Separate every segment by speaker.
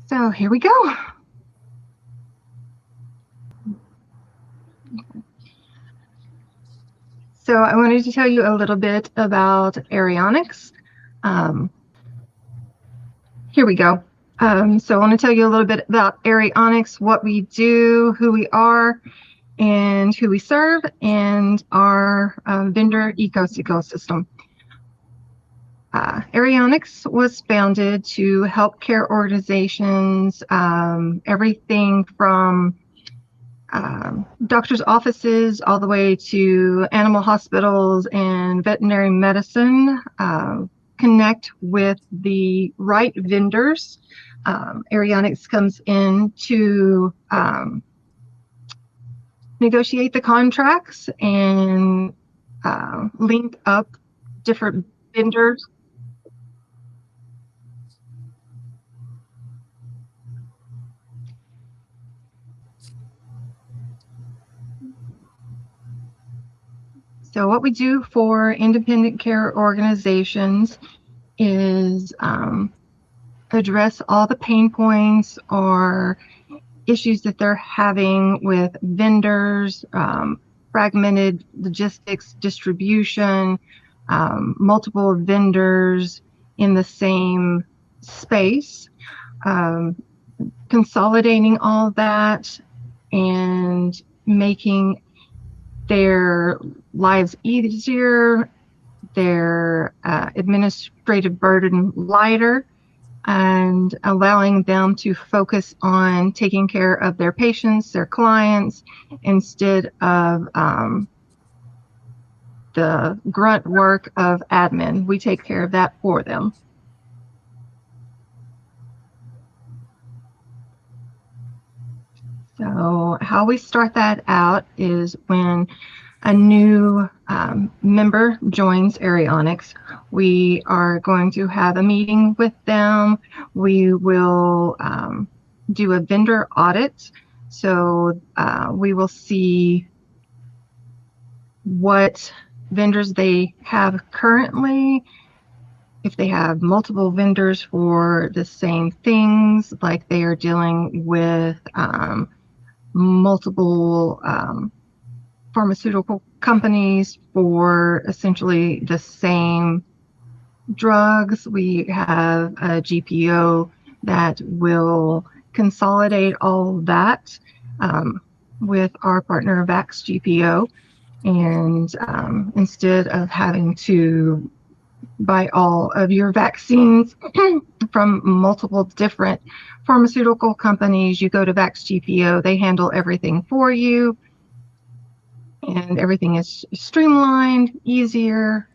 Speaker 1: So here we go. So I wanted to tell you a little bit about Eirionyx. Here we go. So I want to tell you a little bit about Eirionyx, what we do, who we are, and who we serve, and our vendor ecosystem. Eirionyx was founded to help care organizations, everything from doctors' offices all the way to animal hospitals and veterinary medicine, connect with the right vendors. Eirionyx comes in to negotiate the contracts and link up different vendors. So what we do for independent care organizations is address all the pain points or issues that they're having with vendors, fragmented logistics, distribution, multiple vendors in the same space, consolidating all that and making their lives easier, their administrative burden lighter, and allowing them to focus on taking care of their patients, their clients, instead of the grunt work of admin. We take care of that for them. So how we start that out is when a new member joins Eirionyx, we are going to have a meeting with them. We will do a vendor audit. So we will see what vendors they have currently, if they have multiple vendors for the same things, like they are dealing with multiple pharmaceutical companies for essentially the same drugs. We have a GPO that will consolidate all that with our partner Vax GPO, and instead of having to buy all of your vaccines from multiple different pharmaceutical companies, you go to Vax GPO. They handle everything for you, and everything is streamlined, easier,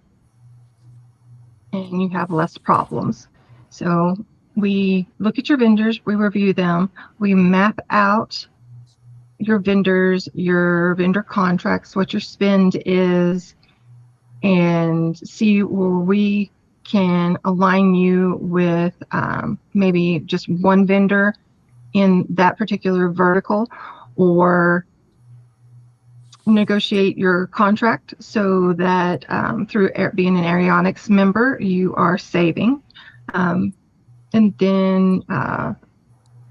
Speaker 1: and you have less problems. So we look at your vendors, we review them, we map out your vendors, your vendor contracts, what your spend is, and see where we can align you with maybe just one vendor in that particular vertical, or negotiate your contract so that through being an Eirionyx member, you are saving. And then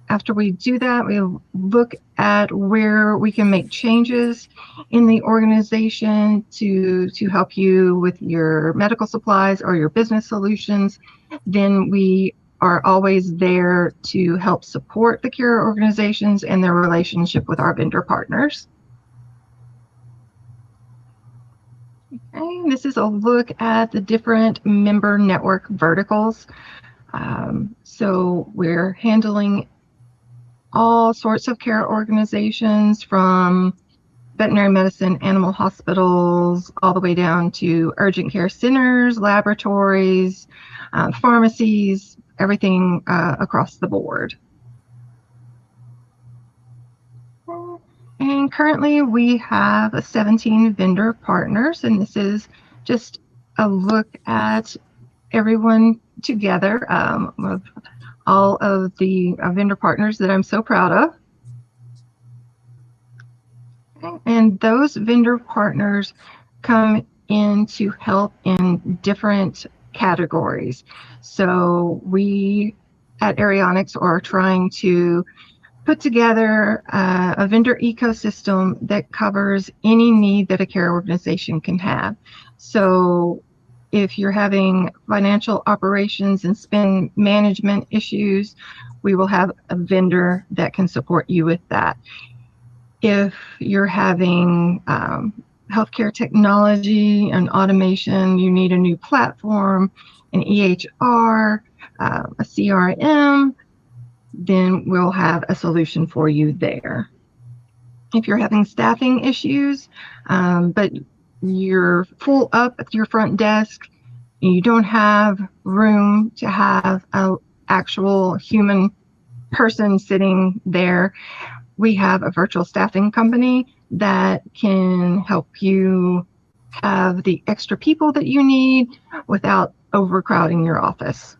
Speaker 1: after we do that, we look at where we can make changes in the organization to help you with your medical supplies or your business solutions. Then we are always there to help support the care organizations and their relationship with our vendor partners. Okay, this is a look at the different member network verticals. So we're handling all sorts of care organizations, from veterinary medicine, animal hospitals, all the way down to urgent care centers, laboratories, pharmacies, everything across the board. And currently we have 17 vendor partners, and this is just a look at everyone together, of all of the vendor partners that I'm so proud of. Okay. And those vendor partners come in to help in different categories. So we at Eirionyx are trying to put together a vendor ecosystem that covers any need that a care organization can have. So if you're having financial operations and spend management issues, we will have a vendor that can support you with that. If you're having healthcare technology and automation, you need a new platform, an EHR, a CRM, then we'll have a solution for you there. If you're having staffing issues, but you're full up at your front desk, and you don't have room to have an actual human person sitting there, we have a virtual staffing company that can help you have the extra people that you need without overcrowding your office.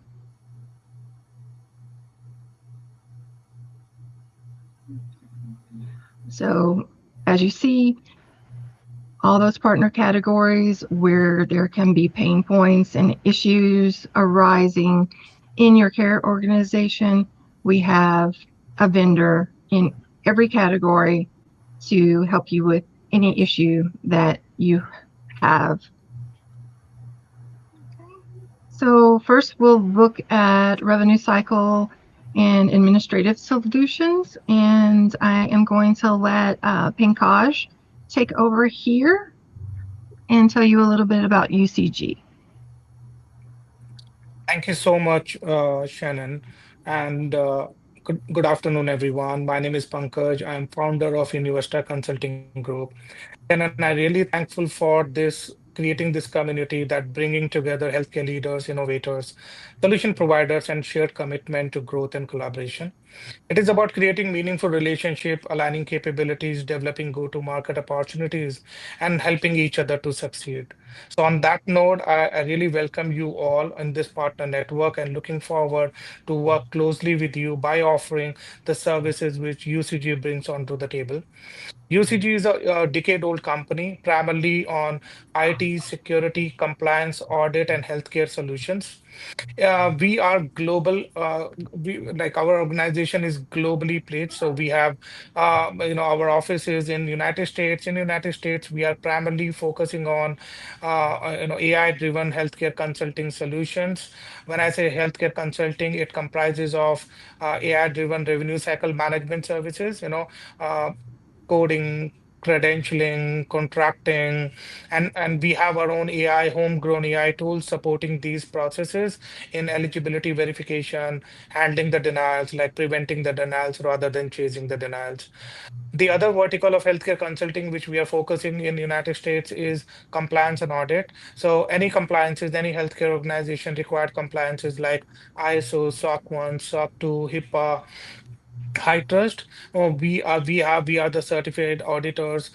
Speaker 1: So as you see, all those partner categories where there can be pain points and issues arising in your care organization, we have a vendor in every category to help you with any issue that you have. So first we'll look at revenue cycle and administrative solutions, and I am going to let Pankaj take over here and tell you a little bit about UCG.
Speaker 2: Thank you so much, Shannon. And good afternoon, everyone. My name is Pankaj. I'm founder of Universita Consulting Group. And I'm really thankful for this creating this community that bringing together healthcare leaders, innovators, solution providers, and shared commitment to growth and collaboration. It is about creating meaningful relationship, aligning capabilities, developing go-to-market opportunities, and helping each other to succeed. So on that note, I really welcome you all in this partner network and looking forward to work closely with you by offering the services which UCG brings onto the table. UCG is a decade-old company, primarily on IT, security, compliance, audit, and healthcare solutions. We are global. Like our organization is globally placed. So we have, our offices in United States. In United States, we are primarily focusing on, AI-driven healthcare consulting solutions. When I say healthcare consulting, it comprises of AI-driven revenue cycle management services. Uh, Coding, credentialing, contracting, and we have our own AI, homegrown AI tools supporting these processes in eligibility verification, handling the denials, like preventing the denials rather than chasing the denials. The other vertical of healthcare consulting, which we are focusing in the United States, is compliance and audit. So any compliances, any healthcare organization required compliances like ISO, SOC 1, SOC 2, HIPAA, high trust. We are the certified auditors,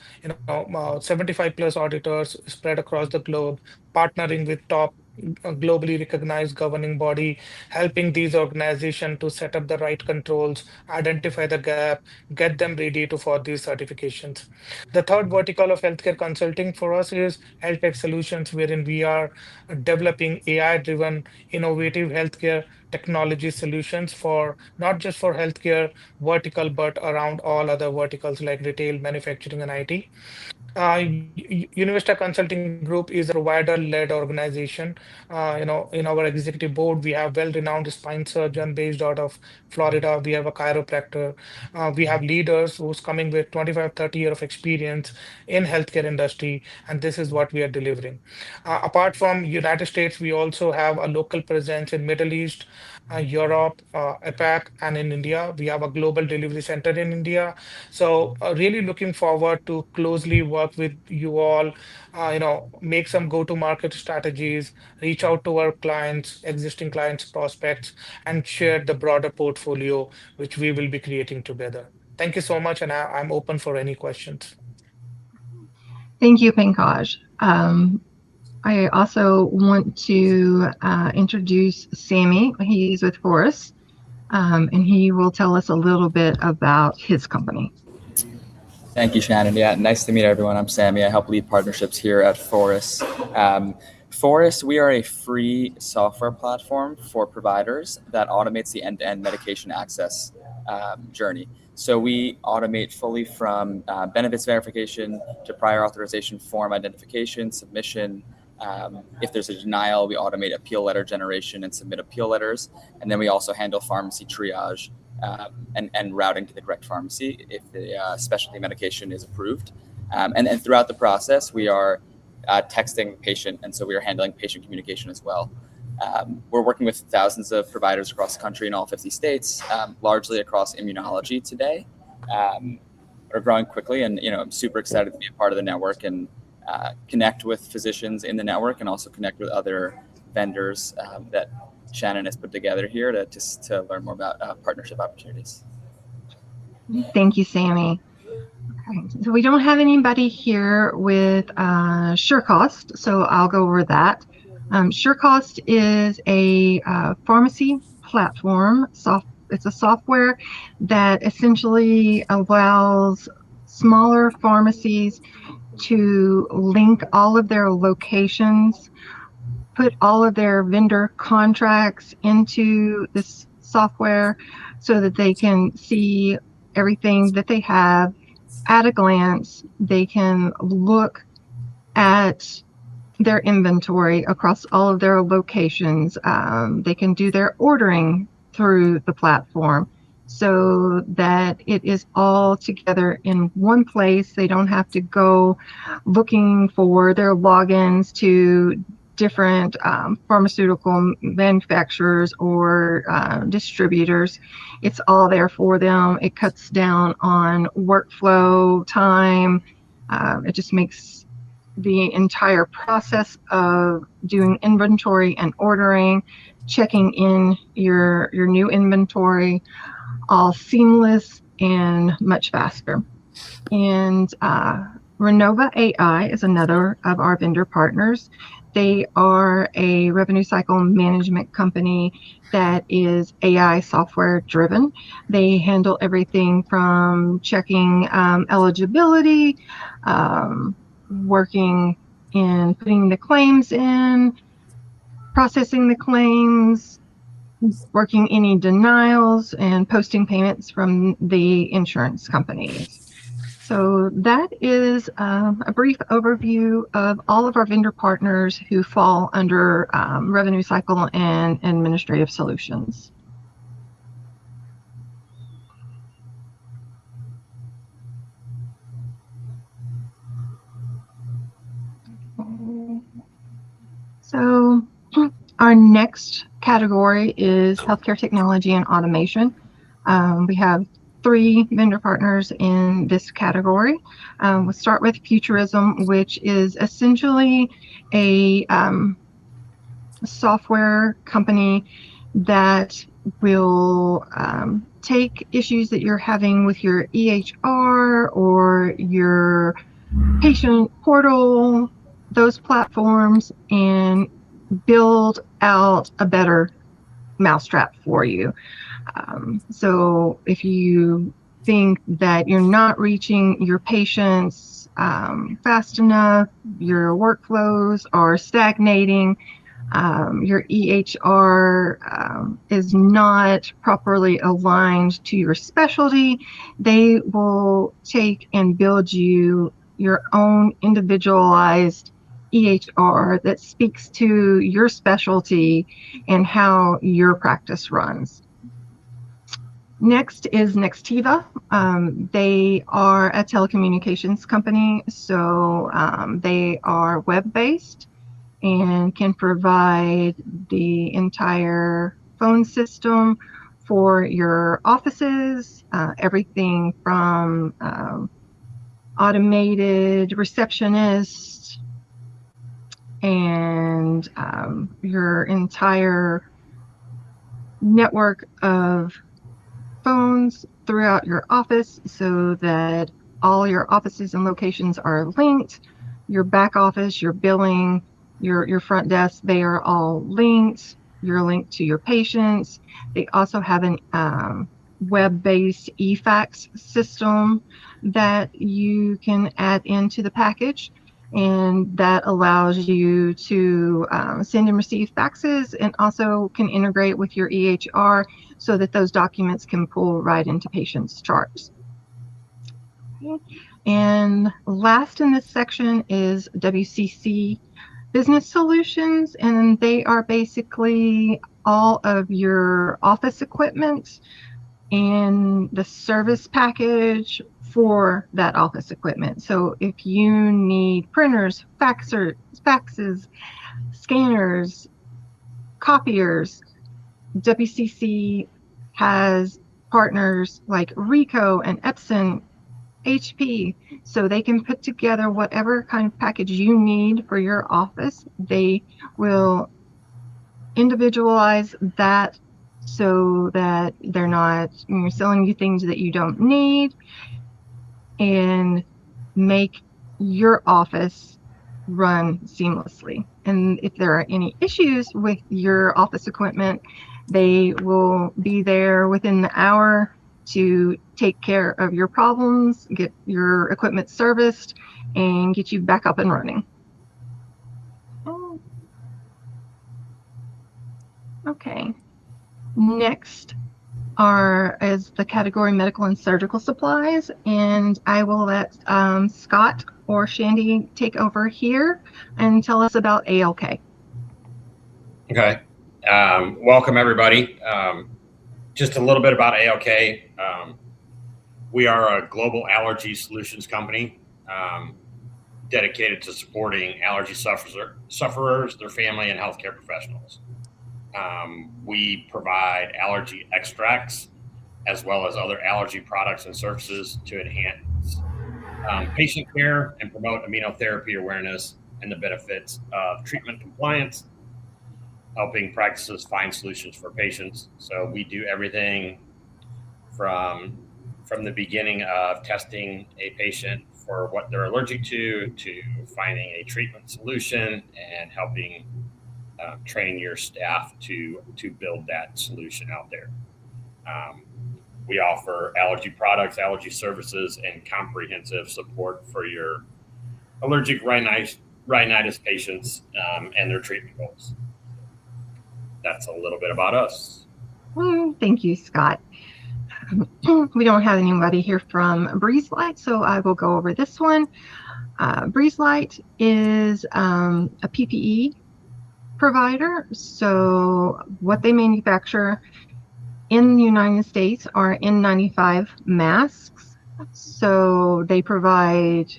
Speaker 2: 75 plus auditors spread across the globe, partnering with top globally recognized governing body, helping these organizations to set up the right controls, identify the gap, get them ready to for these certifications. The third vertical of healthcare consulting for us is health tech solutions, wherein we are developing AI driven innovative healthcare technology solutions for not just for healthcare vertical, but around all other verticals like retail, manufacturing, and IT. Universita Consulting Group is a provider-led organization. In our executive board, we have well-renowned spine surgeon based out of Florida. We have a chiropractor. We have leaders who's coming with 25, 30 years of experience in healthcare industry, and this is what we are delivering. Apart from United States, we also have a local presence in Middle East, Europe, APAC, and in India. We have a global delivery center in India. So really looking forward to closely work with you all, make some go-to-market strategies, reach out to our clients, existing clients, prospects, and share the broader portfolio which we will be creating together. Thank you so much, and I'm open for any questions.
Speaker 1: Thank you, Pankaj. I also want to introduce Sammy. He's with Forrest, and he will tell us a little bit about his company.
Speaker 3: Thank you, Shannon. Yeah, nice to meet everyone. I'm Sammy. I help lead partnerships here at Forest. Forest, we are a free software platform for providers that automates the end-to-end medication access journey. So we automate fully from benefits verification to prior authorization form identification, submission. If there's a denial, we automate appeal letter generation and submit appeal letters. And then we also handle pharmacy triage and routing to the correct pharmacy if the specialty medication is approved. And throughout the process, we are texting patient, and so we are handling patient communication as well. We're working with thousands of providers across the country in all 50 states, largely across immunology today. Are growing quickly, and I'm super excited to be a part of the network and connect with physicians in the network, and also connect with other vendors that Shannon has put together here to learn more about partnership opportunities.
Speaker 1: Thank you, Sammy. Okay, so we don't have anybody here with SureCost, so I'll go over that. SureCost is a pharmacy platform. It's a software that essentially allows smaller pharmacies to link all of their locations, put all of their vendor contracts into this software so that they can see everything that they have at a glance. They can look at their inventory across all of their locations. They can do their ordering through the platform so that it is all together in one place. They don't have to go looking for their logins to different pharmaceutical manufacturers or distributors. It's all there for them. It cuts down on workflow time. It just makes the entire process of doing inventory and ordering, checking in your new inventory, all seamless and much faster. And Renova AI is another of our vendor partners. They are a revenue cycle management company that is AI software driven. They handle everything from checking eligibility, working in putting the claims in, processing the claims, working any denials, and posting payments from the insurance companies. So that is a brief overview of all of our vendor partners who fall under revenue cycle and administrative solutions. So our next category is healthcare technology and automation. We have 3 vendor partners in this category. We'll start with Futurism, which is essentially a software company that will take issues that you're having with your EHR or your patient portal, those platforms, and build out a better mousetrap for you. So if you think that you're not reaching your patients fast enough, your workflows are stagnating, your EHR is not properly aligned to your specialty, they will take and build you your own individualized EHR that speaks to your specialty and how your practice runs. Next is Nextiva. They are a telecommunications company, so they are web-based and can provide the entire phone system for your offices, everything from automated receptionists and your entire network of phones throughout your office so that all your offices and locations are linked. Your back office, your billing, your front desk, they are all linked. You're linked to your patients. They also have an web-based eFax system that you can add into the package. and that allows you to send and receive faxes, and also can integrate with your EHR so that those documents can pull right into patients' charts. And last in this section is WCC Business Solutions, and they are basically all of your office equipment and the service package for that office equipment. So if you need printers, faxes, scanners, copiers, WCC has partners like Ricoh and Epson, HP, so they can put together whatever kind of package you need for your office. They will individualize that so that they're not selling you things that you don't need, and make your office run seamlessly. And if there are any issues with your office equipment, they will be there within the hour to take care of your problems, get your equipment serviced, and get you back up and running. Okay. Next is the category medical and surgical supplies, and I will let Scott or Shandy take over here and tell us about ALK.
Speaker 4: Okay. Welcome, everybody. Just a little bit about ALK. We are a global allergy solutions company dedicated to supporting allergy sufferers, their family, and healthcare professionals. We provide allergy extracts as well as other allergy products and services to enhance patient care and promote immunotherapy awareness and the benefits of treatment compliance, helping practices find solutions for patients. So we do everything from the beginning of testing a patient for what they're allergic to finding a treatment solution and helping train your staff to build that solution out there. We offer allergy products, allergy services, and comprehensive support for your allergic rhinitis patients and their treatment goals. That's a little bit about us.
Speaker 1: Thank you, Scott. We don't have anybody here from BreezeLight, so I will go over this one. BreezeLight is a PPE provider. So what they manufacture in the United States are N95 masks. So they provide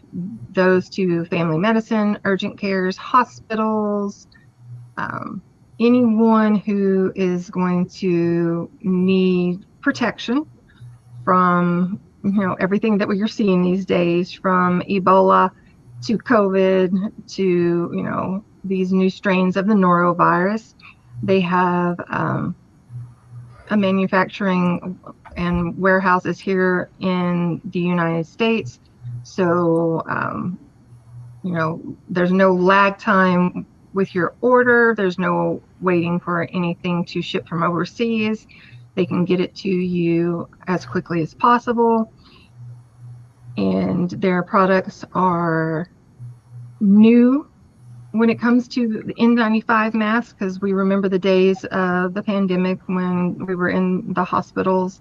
Speaker 1: those to family medicine, urgent cares, hospitals, anyone who is going to need protection from everything that we're seeing these days, from Ebola to COVID to these new strains of the norovirus. They have a manufacturing and warehouses here in the United States. So there's no lag time with your order. There's no waiting for anything to ship from overseas. They can get it to you as quickly as possible. And their products are new when it comes to the N95 mask, because we remember the days of the pandemic when we were in the hospitals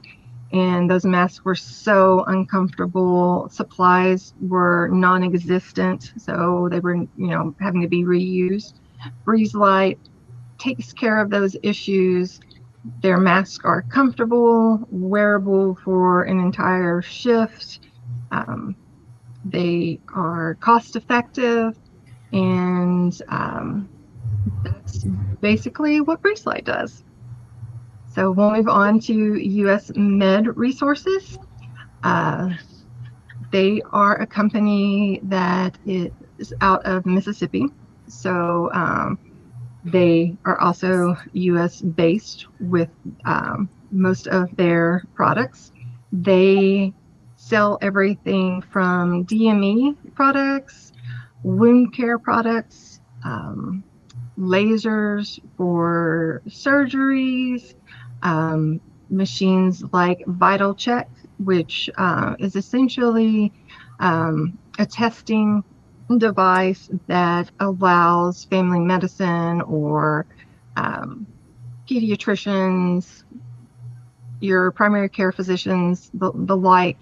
Speaker 1: and those masks were so uncomfortable. Supplies were non-existent, so they were having to be reused. BreezeLight takes care of those issues. Their masks are comfortable, wearable for an entire shift. They are cost effective, and that's basically what BreezeLight does. So we'll move on to US Med Resources. They are a company that is out of Mississippi. So they are also US based with most of their products. They sell everything from DME products, wound care products, lasers for surgeries, machines like Vital Check, which is essentially a testing device that allows family medicine or pediatricians, your primary care physicians, the like,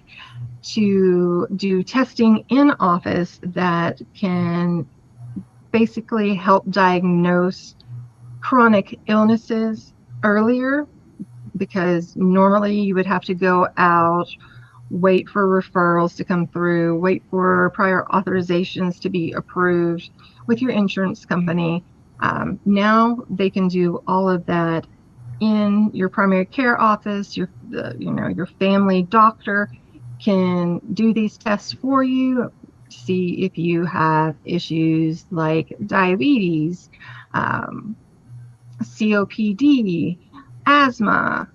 Speaker 1: to do testing in office that can basically help diagnose chronic illnesses earlier, because normally you would have to go out, wait for referrals to come through, wait for prior authorizations to be approved with your insurance company. Now they can do all of that in your primary care office. Your family doctor can do these tests for you, see if you have issues like diabetes, um, COPD, asthma,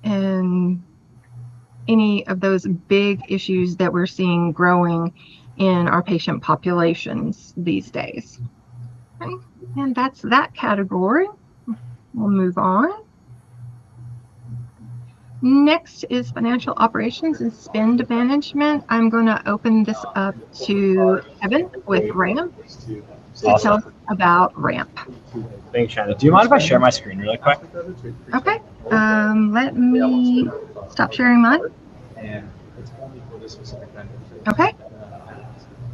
Speaker 1: and any of those big issues that we're seeing growing in our patient populations these days. Okay. And that's that category. We'll move on. Next is financial operations and spend management. I'm going to open this up to Kevin with RAMP to tell us about RAMP.
Speaker 5: Thanks, Shannon. Do you mind if I share my screen really quick?
Speaker 1: Okay. Let me stop sharing mine. Okay.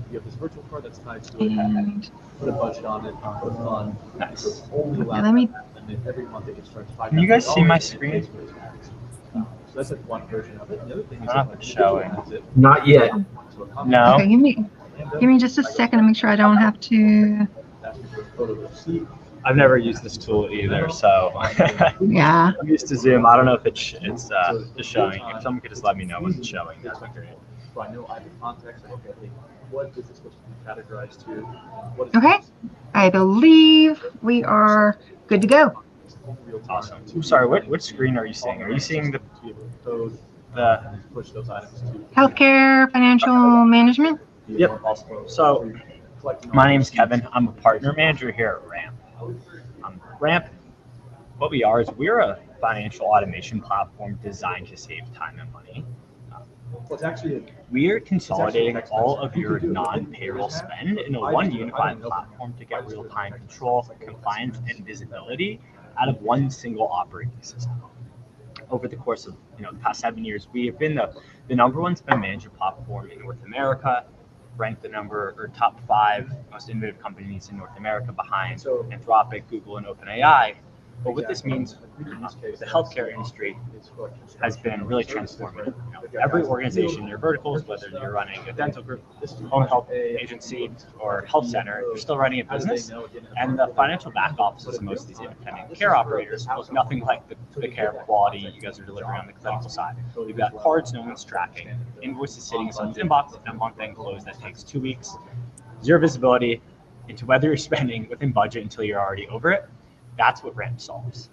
Speaker 6: You have this virtual card that's tied to it.
Speaker 1: And
Speaker 6: put a budget on it, put a fund.
Speaker 5: Nice.
Speaker 1: let me.
Speaker 6: And every month it gets charged $5.
Speaker 5: Can you guys see my screen?
Speaker 6: So that's like one version of it. The other thing is
Speaker 5: I don't know if it's showing.
Speaker 6: Not yet.
Speaker 5: No.
Speaker 1: Okay, give me just a second to make sure I don't have to.
Speaker 5: I've never used this tool either, so
Speaker 1: Yeah.
Speaker 5: I'm used to Zoom. I don't know if it's just showing. If someone could just let me know when it's showing, that'd be great.
Speaker 6: So I know I have the context. Okay, what is this supposed to be categorized to? What is
Speaker 1: Okay. I believe we are good to go.
Speaker 5: Awesome. I'm sorry. What screen are you seeing? Are you seeing the
Speaker 6: push those items to
Speaker 1: Healthcare financial management?
Speaker 5: Yep. So my name is Kevin. I'm a partner manager here at RAMP. RAMP, what we are is we're a financial automation platform designed to save time and money. We're consolidating all of your non-payroll spend into one unified platform to get real-time control, compliance, and visibility out of one single operating system. Over the course of the past 7 years, we have been the number one spend management platform in North America, ranked the top 5 most innovative companies in North America behind Anthropic, Google, and OpenAI. But what this means, the healthcare industry has been really transformative. Every organization in your verticals, whether you're running a dental group, home health agency, or health center, you're still running a business. And the financial back offices of most of these independent care operators look nothing like the care quality you guys are delivering on the clinical side. You've got cards no one's tracking, invoices sitting in someone's inbox, and a month-end close that takes 2 weeks, zero visibility into whether you're spending within budget until you're already over it. That's what RAMP solves.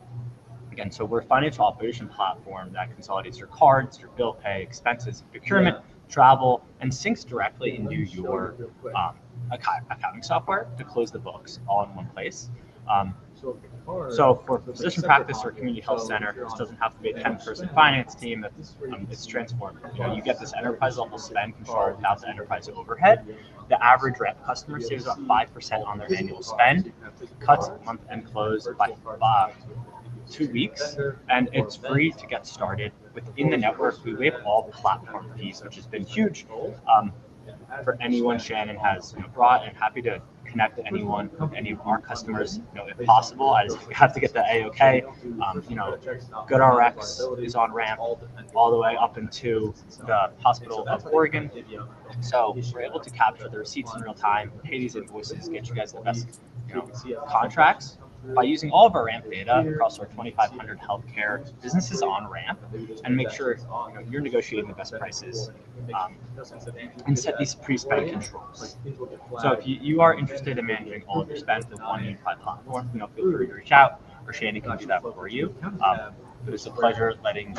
Speaker 5: Again, so we're a financial operation platform that consolidates your cards, your bill pay, expenses, procurement, travel, and syncs directly into your accounting software to close the books all in one place. So for physician practice or community health center, this doesn't have to be a 10-person finance team. It's transformed. You get this enterprise level spend control without the enterprise overhead. The average rep customer saves about 5% on their annual spend, cuts month-end close by 2 weeks, and it's free to get started. Within the network, we waive all platform fees, which has been huge for anyone Shannon has brought, and happy to connect to anyone, any of our customers, if possible. I just have to get the AOK. GoodRx is on RAMP all the way up into the Hospital of Oregon. So we're able to capture the receipts in real time, pay these invoices, get you guys the best contracts by using all of our RAMP data across our 2,500 healthcare businesses on RAMP, and make sure you're negotiating the best prices and set these pre-spend controls. So if you are interested in managing all of your spend with one unified platform, feel free to reach out, or Shannon can do that for you. It was a pleasure letting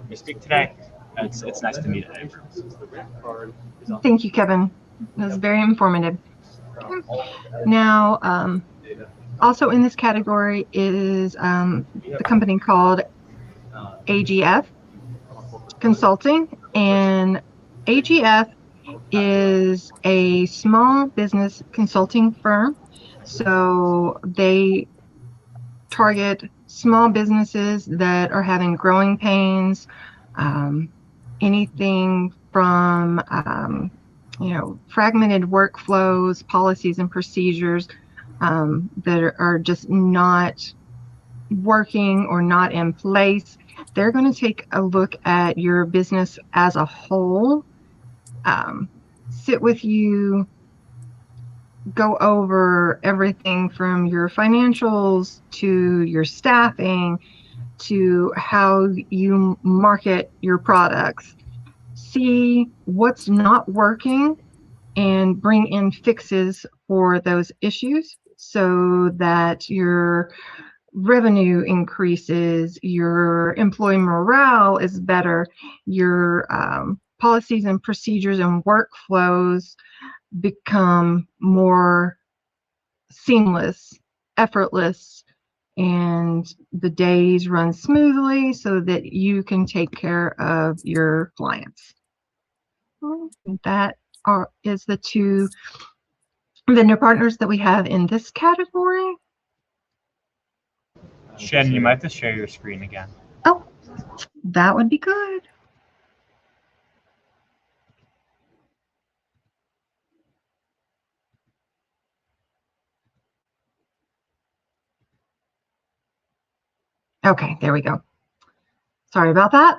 Speaker 5: me speak today. It's nice to meet you.
Speaker 1: Thank you, Kevin. That was very informative. Now, also in this category is the company called AGF Consulting, and AGF is a small business consulting firm. So they target small businesses that are having growing pains, anything from fragmented workflows, policies, and procedures that are just not working or not in place. They're going to take a look at your business as a whole, sit with you, go over everything from your financials to your staffing to how you market your products, see what's not working and bring in fixes for those issues so that your revenue increases, your employee morale is better, your policies and procedures and workflows become more seamless, effortless, and the days run smoothly so that you can take care of your clients. That is the two vendor partners that we have in this category.
Speaker 5: Shannon, you might have to share your screen again.
Speaker 1: Oh, that would be good. Okay, there we go. Sorry about that.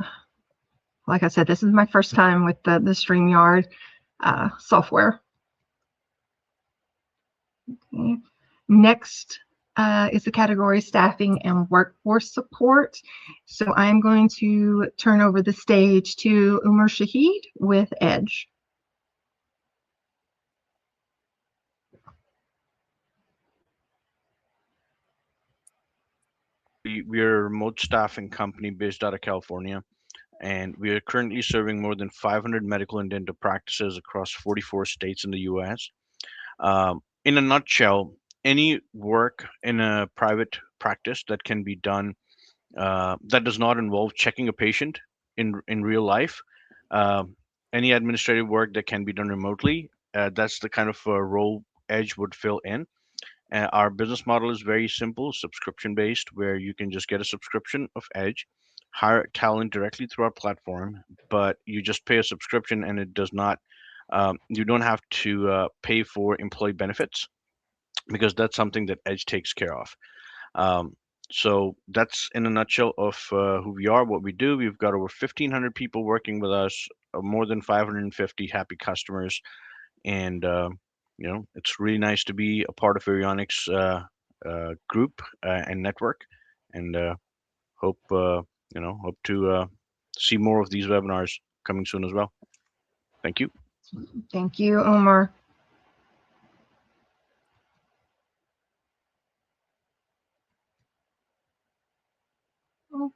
Speaker 1: Like I said, this is my first time with the StreamYard software. Okay. Next is the category staffing and workforce support. So I'm going to turn over the stage to Umar Shahid with Edge.
Speaker 7: We are a remote staffing company based out of California, and we are currently serving more than 500 medical and dental practices across 44 states in the US. In a nutshell, any work in a private practice that can be done that does not involve checking a patient in real life, any administrative work that can be done remotely, that's the kind of role Edge would fill in. Our business model is very simple, subscription based, where you can just get a subscription of Edge, hire talent directly through our platform, but you just pay a subscription and it does not, you don't have to pay for employee benefits because that's something that Edge takes care of. Um, so that's in a nutshell of who we are, what we do. We've got over 1,500 people working with us, more than 550 happy customers, and it's really nice to be a part of Eirionyx group and network, and hope hope to see more of these webinars coming soon as well. Thank you.
Speaker 1: Thank you, Omar. Okay.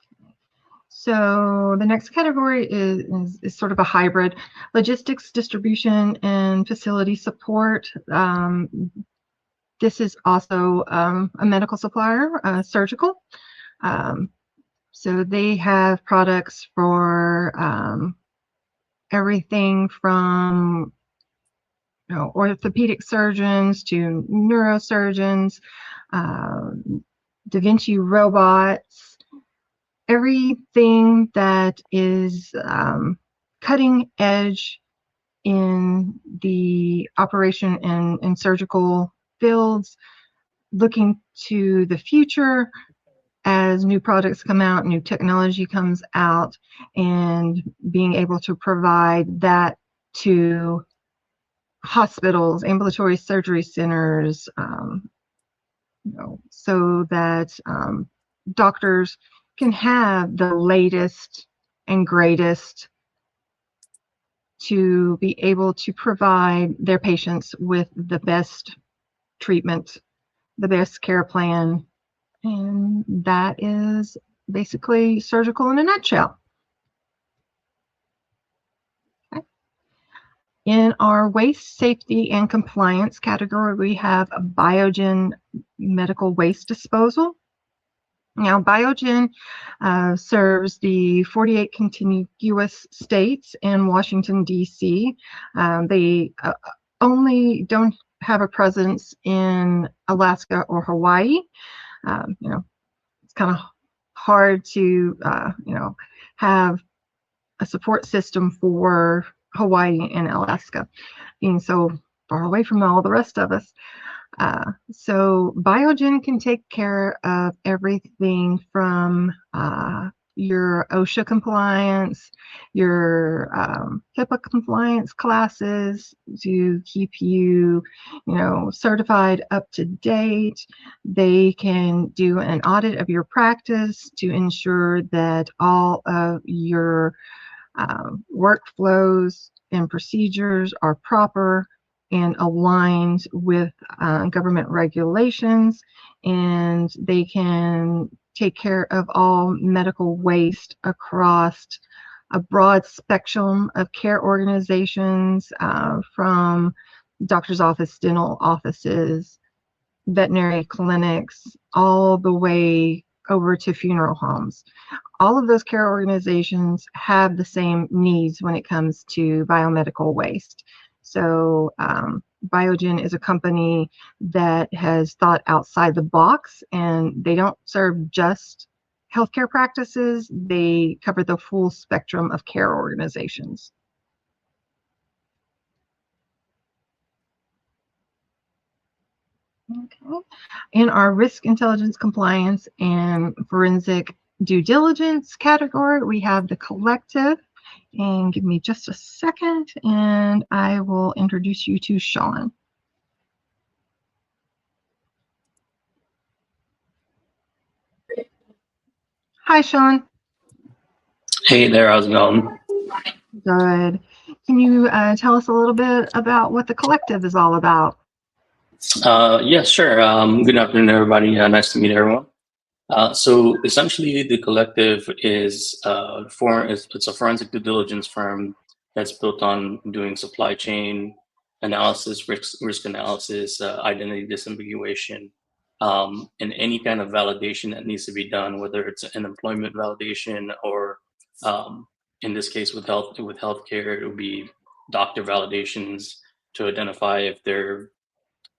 Speaker 1: So the next category is sort of a hybrid: logistics, distribution, and facility support. This is also a medical supplier, surgical. So they have products for everything from orthopedic surgeons to neurosurgeons, Da Vinci robots, everything that is cutting edge in the operation and surgical fields, looking to the future as new products come out, new technology comes out, and being able to provide that to hospitals, ambulatory surgery centers, so that doctors can have the latest and greatest to be able to provide their patients with the best treatment, the best care plan. And that is basically surgical in a nutshell. Okay. In our waste safety and compliance category, we have a Biogen medical waste disposal. Now, Biogen serves the 48 contiguous states and Washington, D.C. They only don't have a presence in Alaska or Hawaii. It's kind of hard to, have a support system for Hawaii and Alaska, being so far away from all the rest of us. So Biogen can take care of everything from your OSHA compliance, your HIPAA compliance classes to keep you, certified up to date. They can do an audit of your practice to ensure that all of your workflows and procedures are proper and aligned with government regulations, and they can take care of all medical waste across a broad spectrum of care organizations, from doctor's office, dental offices, veterinary clinics, all the way over to funeral homes. All of those care organizations have the same needs when it comes to biomedical waste. So Biogen is a company that has thought outside the box, and they don't serve just healthcare practices. They cover the full spectrum of care organizations. Okay. In our risk intelligence, compliance, and forensic due diligence category, we have the collective. And give me just a second, and I will introduce you to Sean. Hi, Sean.
Speaker 8: Hey there, how's it going?
Speaker 1: Good. Can you tell us a little bit about what the collective is all about?
Speaker 8: Yeah, sure. Good afternoon, everybody. Nice to meet everyone. So essentially, the collective is it's a forensic due diligence firm that's built on doing supply chain analysis, risk analysis, identity disambiguation, and any kind of validation that needs to be done, whether it's an employment validation or, in this case, with healthcare, it would be doctor validations to identify if their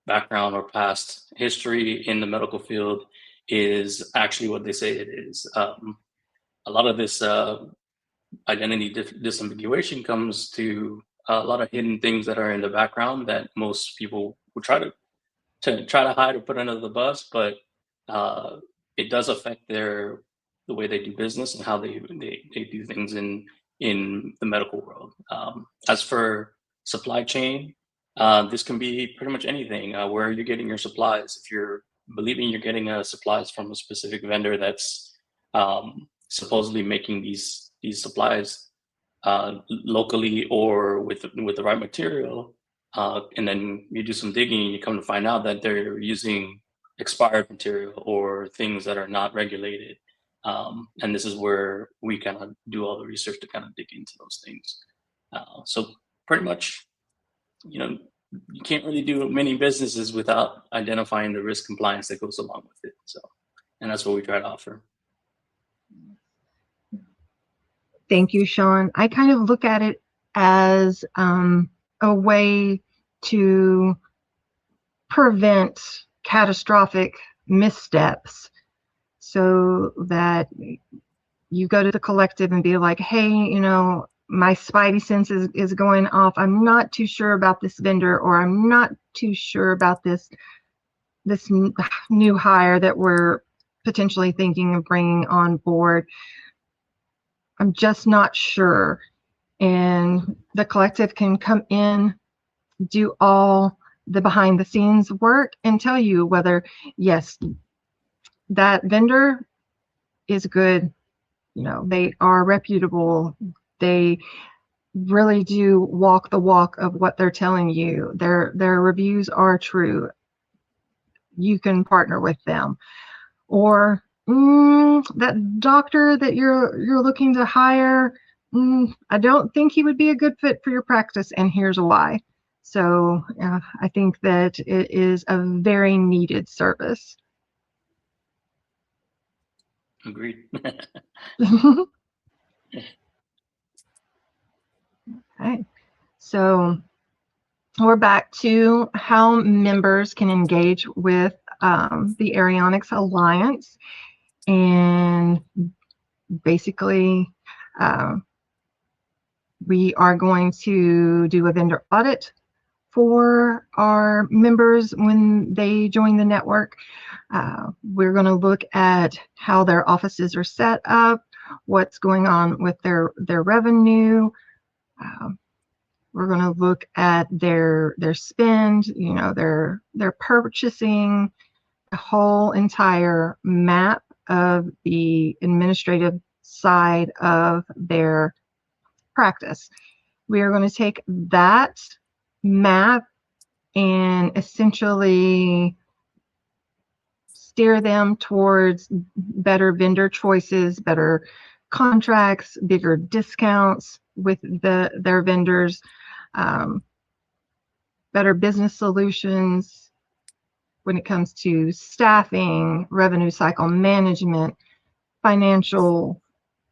Speaker 8: background or past history in the medical field is actually what they say it is. A lot of this identity disambiguation comes to a lot of hidden things that are in the background that most people will try to hide or put under the bus, but it does affect the way they do business and how they do things in the medical world. As for supply chain, this can be pretty much anything. Where you're getting your supplies. If you're believing you're getting supplies from a specific vendor that's supposedly making these supplies locally or with the right material, and then you do some digging and you come to find out that they're using expired material or things that are not regulated. And this is where we kind of do all the research to kind of dig into those things. So pretty much, you can't really do many businesses without identifying the risk compliance that goes along with it. So, and that's what we try to offer.
Speaker 1: Thank you, Sean. I kind of look at it as a way to prevent catastrophic missteps, so that you go to the collective and be like, hey, my spidey sense is going off. I'm not too sure about this vendor, or I'm not too sure about this new hire that we're potentially thinking of bringing on board. I'm just not sure. And the collective can come in, do all the behind the scenes work, and tell you whether, yes, that vendor is good. They are reputable. They really do walk the walk of what they're telling you. Their reviews are true. You can partner with them. Or that doctor that you're looking to hire, I don't think he would be a good fit for your practice, and here's why. So I think that it is a very needed service.
Speaker 8: Agreed.
Speaker 1: Okay, so we're back to how members can engage with the Eirionyx Alliance, and basically we are going to do a vendor audit for our members when they join the network. We're going to look at how their offices are set up, what's going on with their revenue. We're going to look at their spend, you know, their purchasing, the whole entire map of the administrative side of their practice. We are going to take that map and essentially steer them towards better vendor choices, better contracts, bigger discounts with their vendors, better business solutions when it comes to staffing, revenue cycle management, financial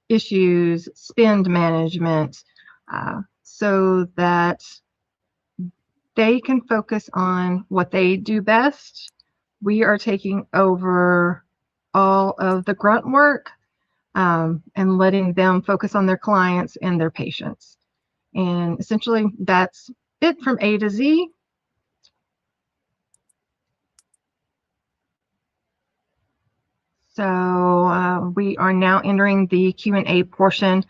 Speaker 1: issues, spend management, so that they can focus on what they do best. We are taking over all of the grunt work, and letting them focus on their clients and their patients. And essentially, that's it from A to Z. So we are now entering the Q&A portion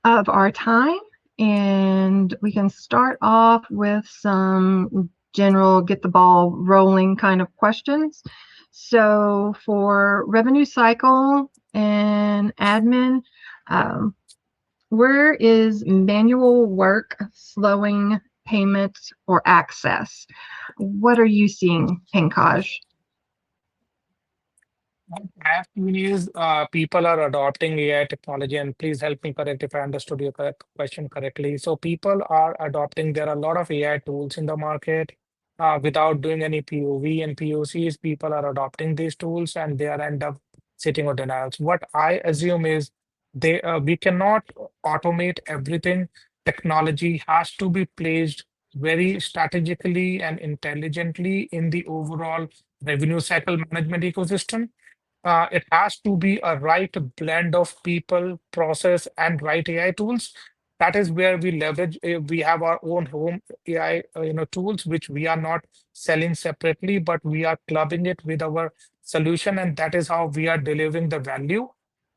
Speaker 1: of our time, and we can start off with some general get the ball rolling kind of questions. So for revenue cycle and admin, where is manual work slowing payment or access? What are you seeing, Pankaj?
Speaker 2: Is people are adopting AI technology, and please help me correct if I understood your question correctly. So people are adopting, there are a lot of AI tools in the market without doing any POV and POCs. People are adopting these tools and they are end up sitting on denials. What I assume is we cannot automate everything. Technology has to be placed very strategically and intelligently in the overall revenue cycle management ecosystem. It has to be a right blend of people, process, and right AI tools. That is where we leverage. We have our own home AI, tools which we are not selling separately, but we are clubbing it with our solution, and that is how we are delivering the value.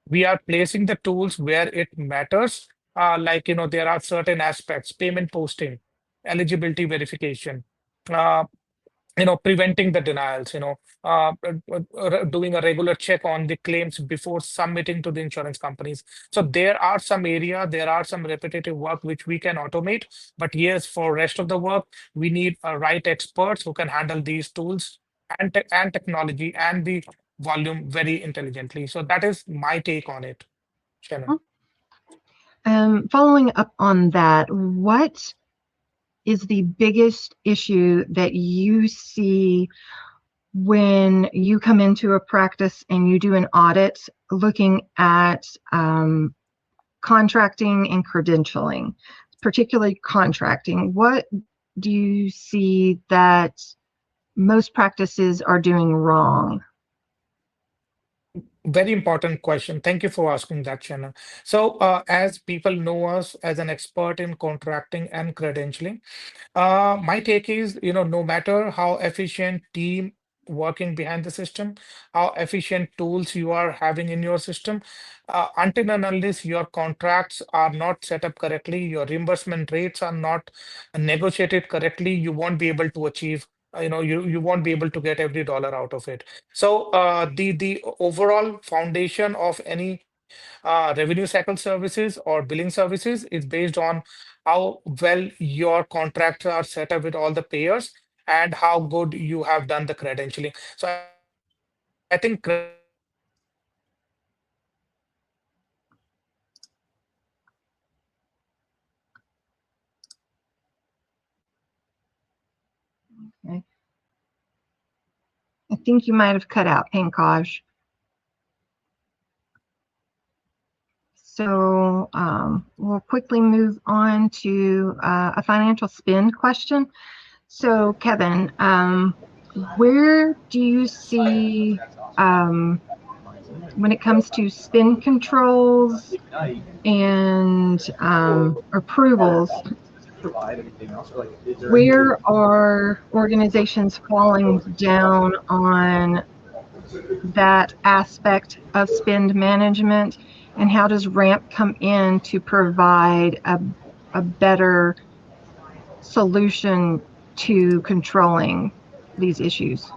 Speaker 2: We are placing the tools where it matters. Like there are certain aspects: payment posting, eligibility verification. Uh, preventing the denials, doing a regular check on the claims before submitting to the insurance companies. So there are some repetitive work which we can automate, but yes, for rest of the work, we need right experts who can handle these tools and technology and the volume very intelligently. So that is my take on it, Shannon.
Speaker 1: Following up on that, what is the biggest issue that you see when you come into a practice and you do an audit looking at contracting and credentialing, particularly contracting? What do you see that most practices are doing wrong?
Speaker 2: Very important question. Thank you for asking that, Shannon. So, as people know us as an expert in contracting and credentialing, my take is, no matter how efficient team working behind the system, how efficient tools you are having in your system, until and unless your contracts are not set up correctly, your reimbursement rates are not negotiated correctly, you won't be able to achieve, you won't be able to get every dollar out of it. So the overall foundation of any revenue cycle services or billing services is based on how well your contracts are set up with all the payers and how good you have done the credentialing. So I think credentialing is one of the most important aspect of any revenue cycle services.
Speaker 1: Okay. I think you might have cut out, Pankaj. So we'll quickly move on to a financial spend question. So Kevin, where do you see when it comes to spend controls and approvals, where are organizations falling down on that aspect of spend management, and how does RAMP come in to provide a better solution to controlling these issues?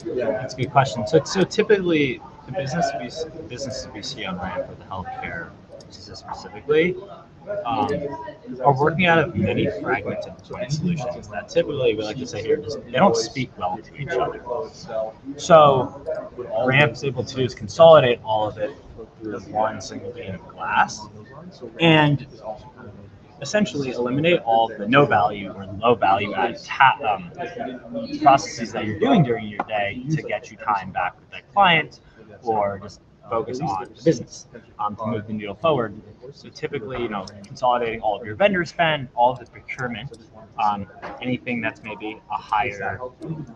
Speaker 5: That's a good question. So typically, the businesses we see on RAMP or the healthcare businesses specifically are working out of many fragmented point solutions that typically, we like to say here, they don't speak well to each other. So what RAMP's able to do is consolidate all of it through one single pane of glass and essentially eliminate all of the no value or low value added processes that you're doing during your day to get you time back with that client or just focus on the business to move the needle forward. So typically, consolidating all of your vendor spend, all of the procurement, anything that's maybe a higher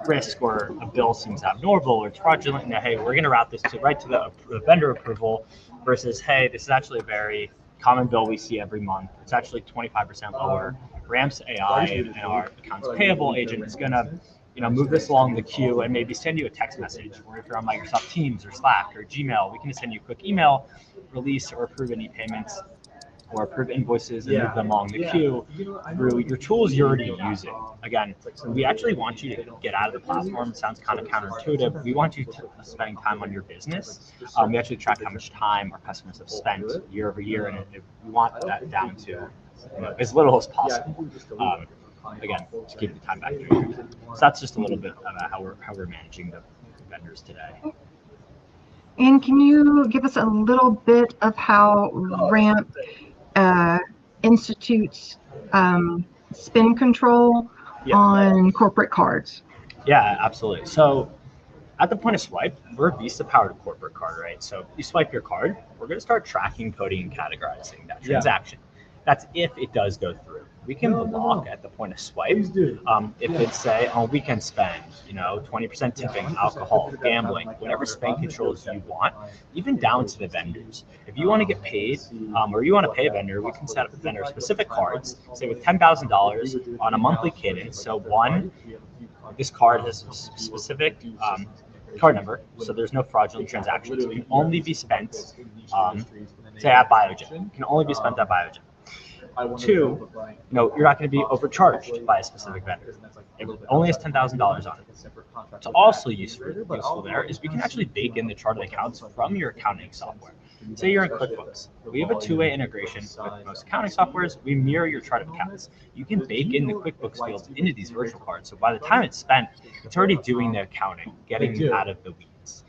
Speaker 5: risk or a bill seems abnormal or it's fraudulent, and hey, we're going to route this right to the vendor approval versus, hey, this is actually a very common bill we see every month. It's actually 25% lower. RAMP's AI and our accounts payable agent is going to move this along the queue and maybe send you a text message, or if you're on Microsoft Teams or Slack or Gmail, we can send you a quick email, release or approve any payments or approve invoices and move them along the queue through your tools you're already using. Again, we actually want you to get out of the platform. It sounds kind of counterintuitive. We want you to spend time on your business. We actually track how much time our customers have spent year over year, and we want that down to as little as possible. Again, to keep the time back to you. So that's just a little bit about how we're managing the vendors today.
Speaker 1: And can you give us a little bit of how RAMP institutes spend control on corporate cards?
Speaker 5: Yeah, absolutely. So at the point of swipe, we're a Visa-powered corporate card, right? So you swipe your card, we're going to start tracking, coding, and categorizing that transaction. That's if it does go through. We can block at the point of swipe if it's, say, on weekend spend, 20% tipping, alcohol, gambling, whatever spend controls you want, even down to the vendors. If you want to get paid or you want to pay a vendor, we can set up vendor-specific cards, say with $10,000 on a monthly cadence. So this card has a specific card number, so there's no fraudulent transactions. It can only be spent, say, at Biogen. It can only be spent at Biogen. 2, you're not going to be overcharged by a specific vendor. It only has $10,000 on it. What's also useful there is we can actually bake in the chart of accounts from your accounting software. Say you're in QuickBooks. We have a two-way integration with most accounting softwares. We mirror your chart of accounts. You can bake in the QuickBooks fields into these virtual cards. So by the time it's spent, it's already doing the accounting, getting you out of the weeds.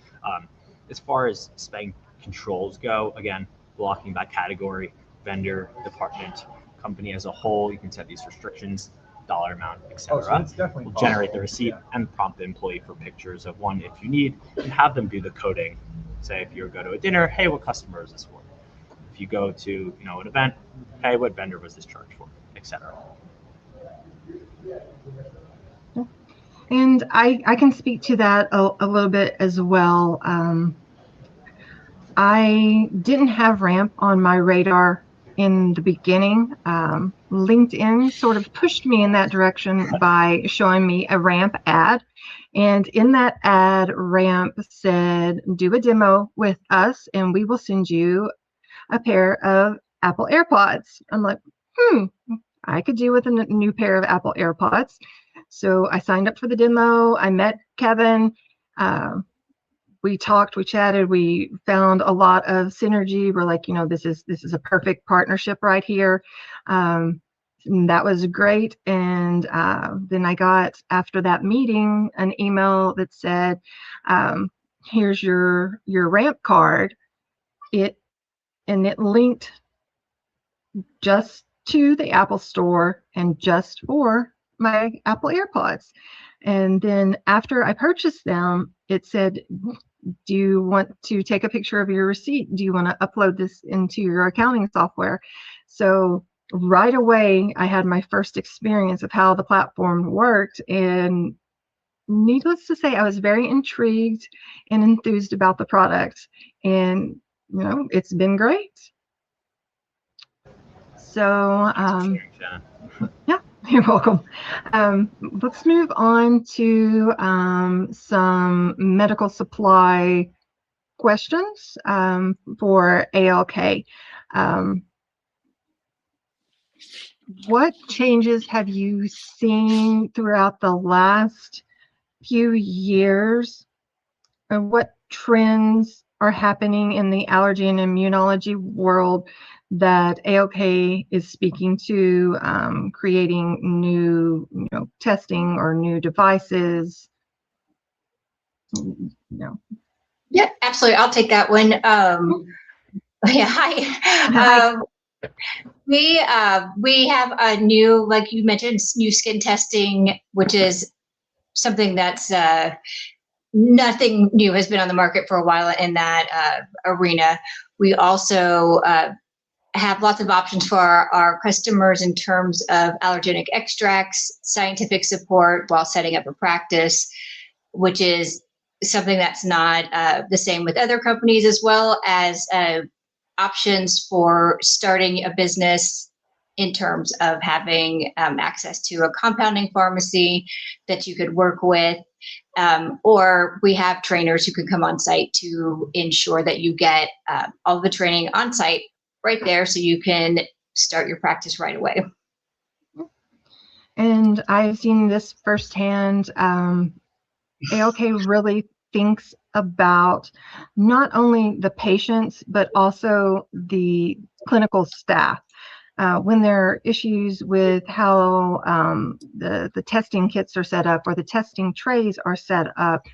Speaker 5: As far as spend controls go, again, blocking by category, vendor, department, company as a whole. You can set these restrictions, dollar amount, etc. We'll generate the receipt and prompt the employee for pictures of one if you need, and have them do the coding. Say if you go to a dinner, hey, what customer is this for? If you go to an event, hey, what vendor was this charged for, etc.
Speaker 1: And I can speak to that a little bit as well. I didn't have RAMP on my radar in the beginning. LinkedIn sort of pushed me in that direction by showing me a RAMP ad. And in that ad, RAMP said, do a demo with us and we will send you a pair of Apple AirPods. I'm like, I could do with a new pair of Apple AirPods. So I signed up for the demo. I met Kevin. We talked, we chatted, we found a lot of synergy. We're like, this is a perfect partnership right here. And that was great. And then I got, after that meeting, an email that said, here's your RAMP card. It linked just to the Apple Store and just for my Apple AirPods. And then after I purchased them, it said, Do you want to take a picture of your receipt? Do you want to upload this into your accounting software? So right away, I had my first experience of how the platform worked, and needless to say, I was very intrigued and enthused about the product, and it's been great. So yeah, you're welcome. Let's move on to some medical supply questions for ALK. What changes have you seen throughout the last few years, and what trends are happening in the allergy and immunology world that ALK is speaking to, creating new testing or new devices?
Speaker 9: Yeah, absolutely. I'll take that one. Yeah, hi. We have a new, like you mentioned, new skin testing, which is something that's nothing new, has been on the market for a while in that arena. We also have lots of options for our customers in terms of allergenic extracts, scientific support while setting up a practice, which is something that's not the same with other companies, as well as options for starting a business in terms of having access to a compounding pharmacy that you could work with, or we have trainers who can come on site to ensure that you get all the training on site right there, so you can start your practice right away.
Speaker 1: And I've seen this firsthand. ALK really thinks about not only the patients, but also the clinical staff. When there are issues with how the testing kits are set up or the testing trays are set up,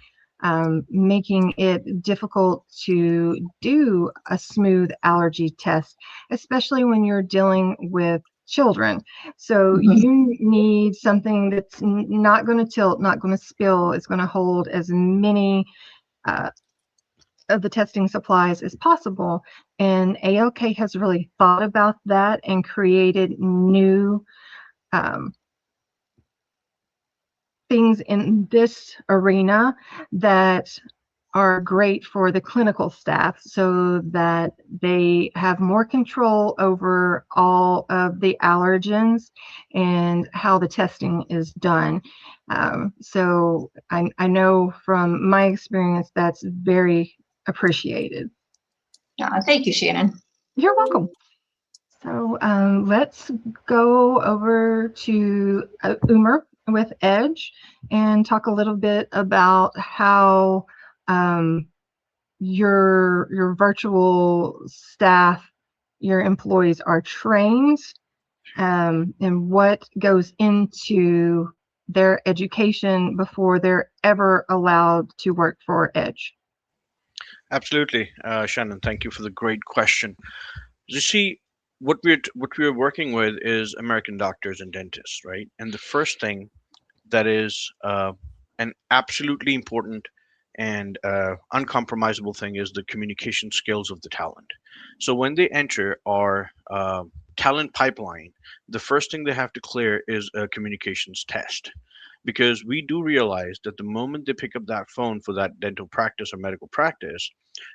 Speaker 1: making it difficult to do a smooth allergy test, especially when you're dealing with children. So you need something that's not going to tilt, not going to spill, it's going to hold as many of the testing supplies as possible. And ALK has really thought about that and created new things in this arena that are great for the clinical staff, so that they have more control over all of the allergens and how the testing is done. So I know from my experience that's very appreciated.
Speaker 9: Thank you, Shannon.
Speaker 1: You're welcome. So let's go over to Umer with Edge and talk a little bit about how your virtual staff, your employees are trained, and what goes into their education before they're ever allowed to work for Edge.
Speaker 7: Absolutely, Shannon. Thank you for the great question. You see, what we're working with is American doctors and dentists, right? And the first thing that is an absolutely important and uncompromisable thing is the communication skills of the talent. So when they enter our talent pipeline, the first thing they have to clear is a communications test. Because we do realize that the moment they pick up that phone for that dental practice or medical practice,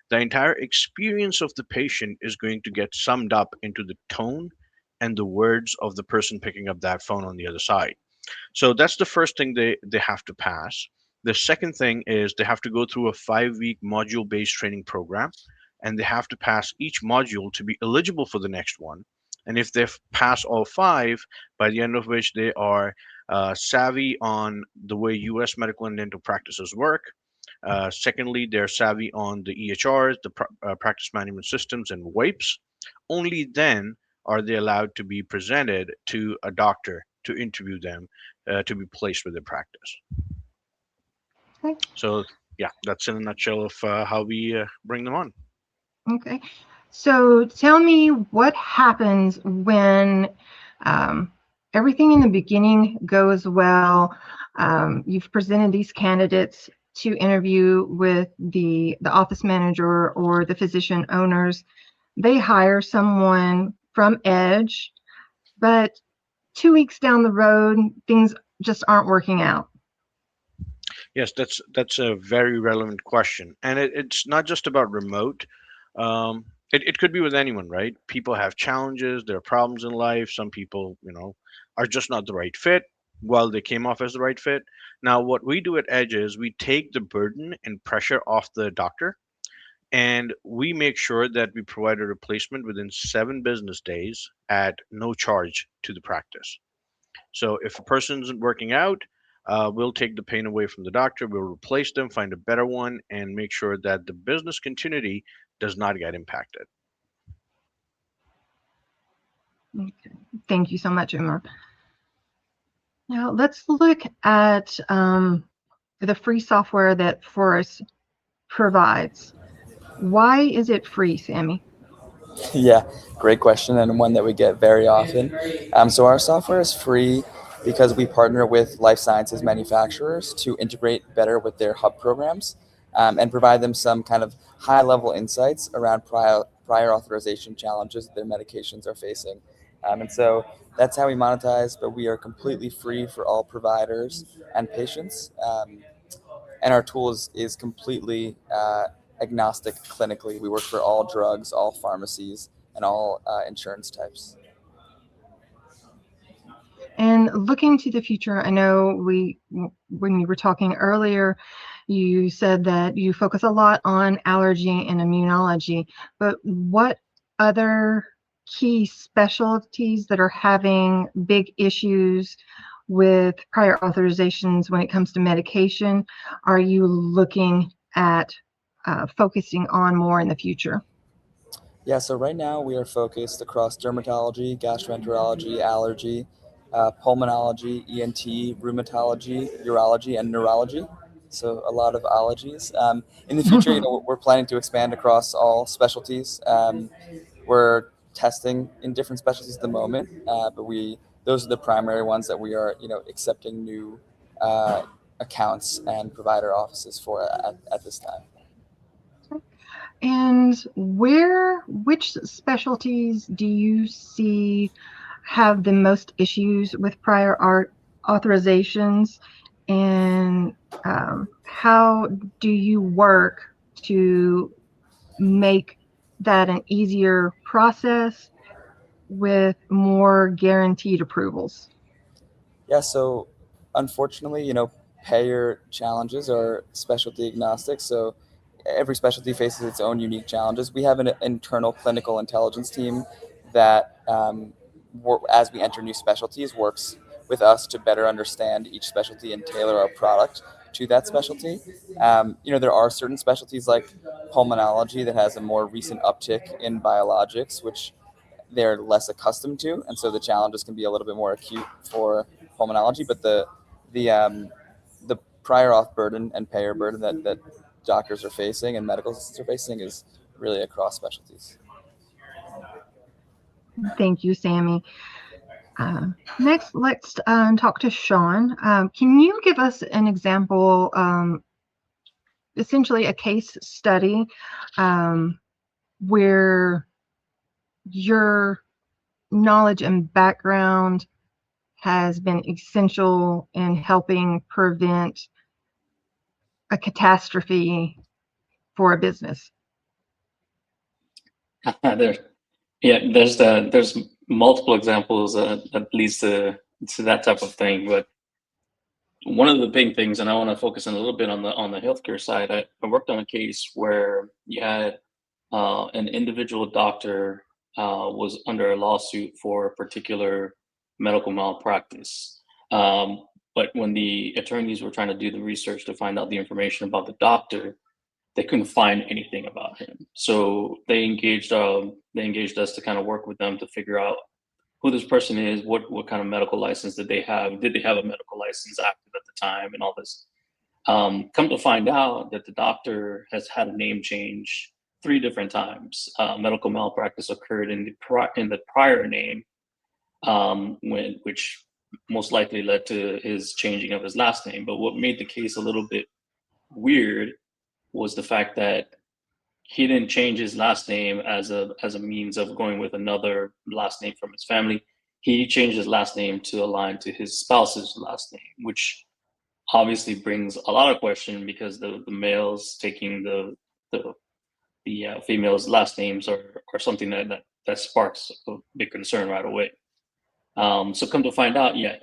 Speaker 7: the entire experience of the patient is going to get summed up into the tone and the words of the person picking up that phone on the other side. So that's the first thing they have to pass. The second thing is they have to go through a 5-week module-based training program, and they have to pass each module to be eligible for the next one. And if they've passed all 5, by the end of which they are savvy on the way U.S. medical and dental practices work. Secondly, they're savvy on the EHRs, the practice management systems, and WIPes. Only then are they allowed to be presented to a doctor to interview them to be placed with their practice.
Speaker 1: Okay.
Speaker 7: So yeah, that's in a nutshell of how we bring them on.
Speaker 1: Okay. So tell me what happens when everything in the beginning goes well. You've presented these candidates to interview with the office manager or the physician owners, they hire someone from Edge, but 2 weeks down the road, things just aren't working out.
Speaker 7: Yes, that's a very relevant question, and it's not just about remote. It could be with anyone, right? People have challenges, there are problems in life. Some people, are just not the right fit. While they came off as the right fit. Now, what we do at Edge is we take the burden and pressure off the doctor, and we make sure that we provide a replacement within 7 business days at no charge to the practice. So if a person isn't working out, we'll take the pain away from the doctor. We'll replace them, find a better one, and make sure that the business continuity does not get impacted.
Speaker 1: Okay. Thank you so much, Umar. Now let's look at the free software that Forest provides. Why is it free, Sammy?
Speaker 3: Yeah, great question, and one that we get very often. So our software is free because we partner with life sciences manufacturers to integrate better with their hub programs, and provide them some kind of high-level insights around prior authorization challenges that their medications are facing. And so that's how we monetize, but we are completely free for all providers and patients. And our tool is completely agnostic clinically. We work for all drugs, all pharmacies, and all insurance types.
Speaker 1: And looking to the future, I know when you were talking earlier, you said that you focus a lot on allergy and immunology, but what other key specialties that are having big issues with prior authorizations when it comes to medication are you looking at focusing on more in the future?
Speaker 3: Yeah, so right now we are focused across dermatology, gastroenterology, allergy, pulmonology, ENT, rheumatology, urology, and neurology. So a lot of ologies. In the future, we're planning to expand across all specialties. We're testing in different specialties at the moment, but those are the primary ones that we are, accepting new accounts and provider offices for at this time.
Speaker 1: And which specialties do you see have the most issues with prior authorizations, and how do you work to make that an easier process with more guaranteed approvals?
Speaker 3: Yeah, so unfortunately, payer challenges are specialty agnostic. So every specialty faces its own unique challenges. We have an internal clinical intelligence team that, as we enter new specialties, works with us to better understand each specialty and tailor our product to that specialty. There are certain specialties like pulmonology that has a more recent uptick in biologics, which they're less accustomed to, and so the challenges can be a little bit more acute for pulmonology. But the prior auth burden and payer burden that doctors are facing and medical assistants are facing is really across specialties.
Speaker 1: Thank you, Sammy. Next, let's talk to Sean. Can you give us an example, essentially a case study, where your knowledge and background has been essential in helping prevent a catastrophe for a business?
Speaker 8: There's multiple examples that leads to that type of thing, but one of the big things, and I want to focus in a little bit on the healthcare side. I worked on a case where you had an individual doctor was under a lawsuit for a particular medical malpractice. But when the attorneys were trying to do the research to find out the information about the doctor, they couldn't find anything about him. So they engaged us to kind of work with them to figure out who this person is, what kind of medical license did they have a medical license active at the time, and all this. Come to find out that the doctor has had a name change 3 different times. Medical malpractice occurred in the prior name, which most likely led to his changing of his last name. But what made the case a little bit weird was the fact that he didn't change his last name as a means of going with another last name from his family. He changed his last name to align to his spouse's last name, which obviously brings a lot of question because the males taking the females' last names are something that sparks a big concern right away. So come to find out, yeah,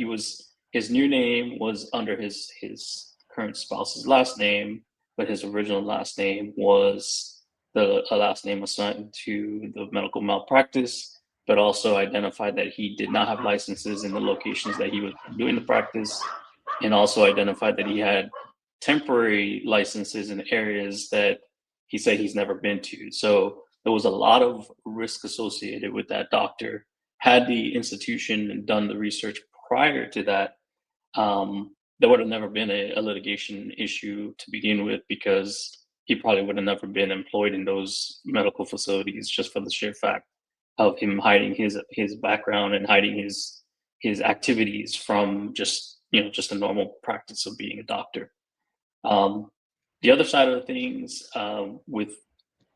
Speaker 8: his new name was under his current spouse's last name, but his original last name was the last name assigned to the medical malpractice, but also identified that he did not have licenses in the locations that he was doing the practice, and also identified that he had temporary licenses in areas that he said he's never been to. So there was a lot of risk associated with that doctor. Had the institution done the research prior to that, there would have never been a litigation issue to begin with, because he probably would have never been employed in those medical facilities, just for the sheer fact of him hiding his background and hiding his activities from just a normal practice of being a doctor. The other side of the things, with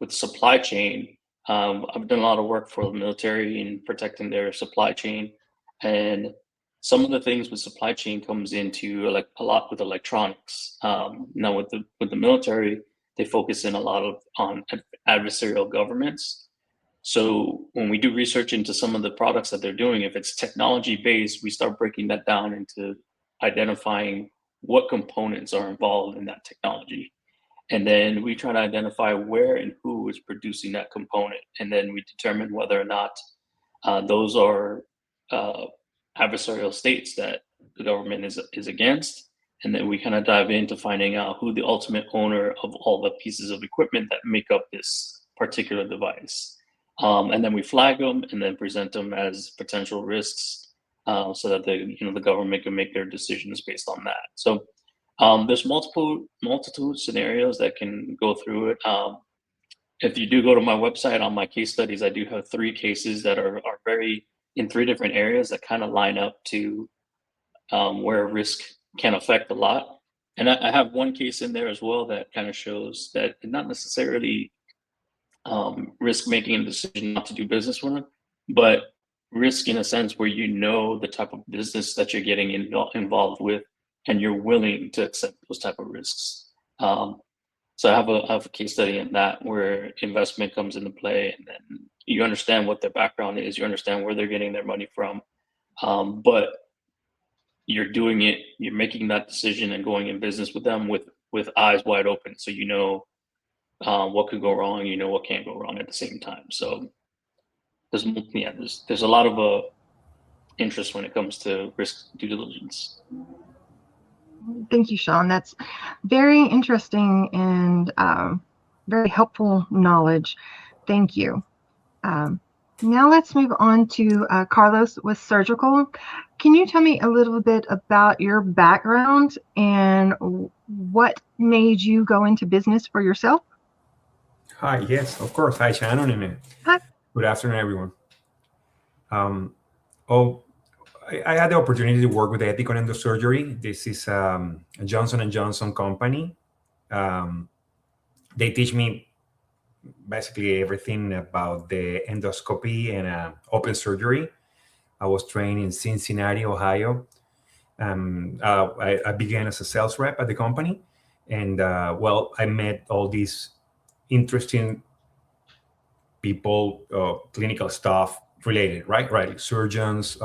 Speaker 8: supply chain, I've done a lot of work for the military in protecting their supply chain, and some of the things with supply chain comes into like a lot with electronics. Now with the military, they focus in a lot on adversarial governments. So when we do research into some of the products that they're doing, if it's technology based, we start breaking that down into identifying what components are involved in that technology. And then we try to identify where and who is producing that component. And then we determine whether or not those are adversarial states that the government is against. And then we kind of dive into finding out who the ultimate owner of all the pieces of equipment that make up this particular device. And then we flag them and then present them as potential risks, so that the government can make their decisions based on that. So there's multitude scenarios that can go through it. If you do go to my website on my case studies, I do have 3 cases that are very in 3 different areas that kind of line up to where risk can affect a lot. And I have one case in there as well that kind of shows that not necessarily risk making a decision not to do business with them, but risk in a sense where the type of business that you're getting involved with, and you're willing to accept those type of risks. So I have a case study in that where investment comes into play, and then you understand what their background is, you understand where they're getting their money from, but you're making that decision and going in business with them with eyes wide open, so what could go wrong, what can't go wrong at the same time. So there's a lot of interest when it comes to risk due diligence.
Speaker 1: Thank you, Sean. That's very interesting and very helpful knowledge. Thank you. Now let's move on to Carlos with surgical. Can you tell me a little bit about your background and what made you go into business for yourself?
Speaker 10: Hi, yes, of course. Hi, Shannon, and
Speaker 1: Hi.
Speaker 10: Good afternoon, everyone. I had the opportunity to work with ethical endosurgery. This is a Johnson & Johnson company. They teach me basically everything about the endoscopy and open surgery. I was trained in Cincinnati, Ohio. I began as a sales rep at the company. And I met all these interesting people, clinical staff related, right? Surgeons,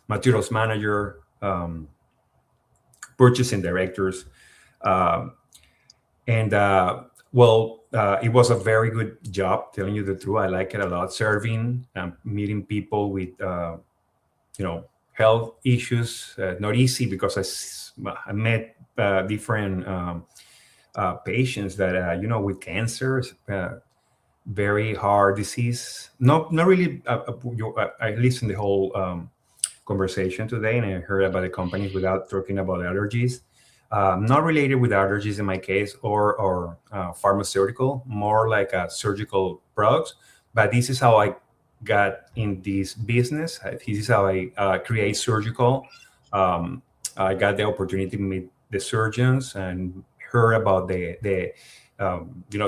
Speaker 10: materials manager, purchasing directors. It was a very good job, telling you the truth. I like it a lot, serving, meeting people with, health issues. Not easy, because I met different patients that, with cancer, very hard disease. Not really. I listened the whole conversation today, and I heard about the companies without talking about allergies. Not related with allergies in my case, or pharmaceutical, more like surgical products. But this is how I got in this business. This is how I create surgical. I got the opportunity to meet the surgeons and heard about the the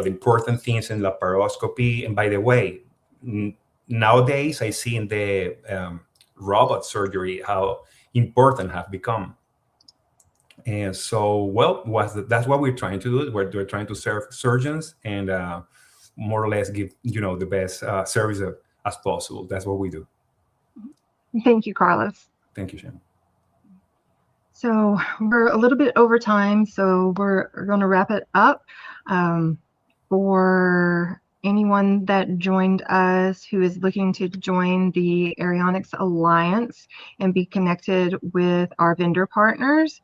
Speaker 10: important things in laparoscopy. And by the way, nowadays I see in the robot surgery how important have become. And so, well, that's what we're trying to do. We're trying to serve surgeons and more or less give the best service as possible. That's what we do.
Speaker 1: Thank you, Carlos.
Speaker 10: Thank you, Shannon.
Speaker 1: So we're a little bit over time, so we're going to wrap it up. For anyone that joined us who is looking to join the Eirionyx Alliance and be connected with our vendor partners,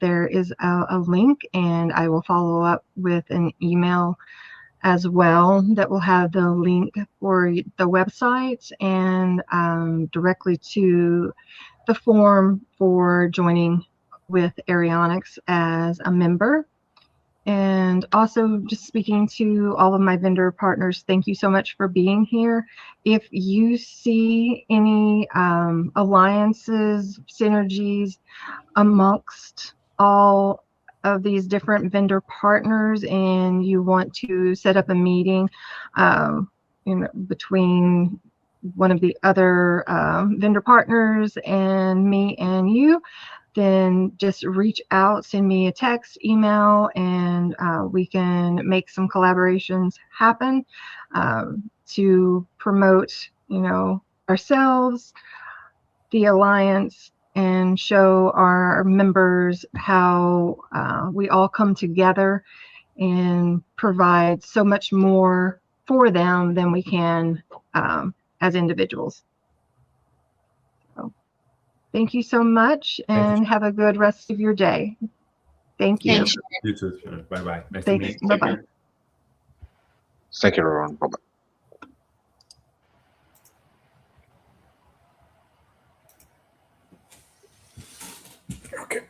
Speaker 1: there is a link, and I will follow up with an email as well that will have the link for the website and directly to the form for joining with Eirionyx as a member. And also, just speaking to all of my vendor partners, thank you so much for being here. If you see any alliances, synergies amongst all of these different vendor partners, and you want to set up a meeting between one of the other vendor partners and me and you, then just reach out, send me a text, email, and we can make some collaborations happen to promote, ourselves, the Alliance, and show our members how we all come together and provide so much more for them than we can as individuals. Thank you so much, and have a good rest of your day. Thank you.
Speaker 9: Thanks.
Speaker 10: You too, Shannon. Bye-bye. Nice to
Speaker 1: Thanks.
Speaker 10: meet you.
Speaker 1: Bye-bye.
Speaker 11: Thank you, everyone. Bye-bye.
Speaker 2: Okay.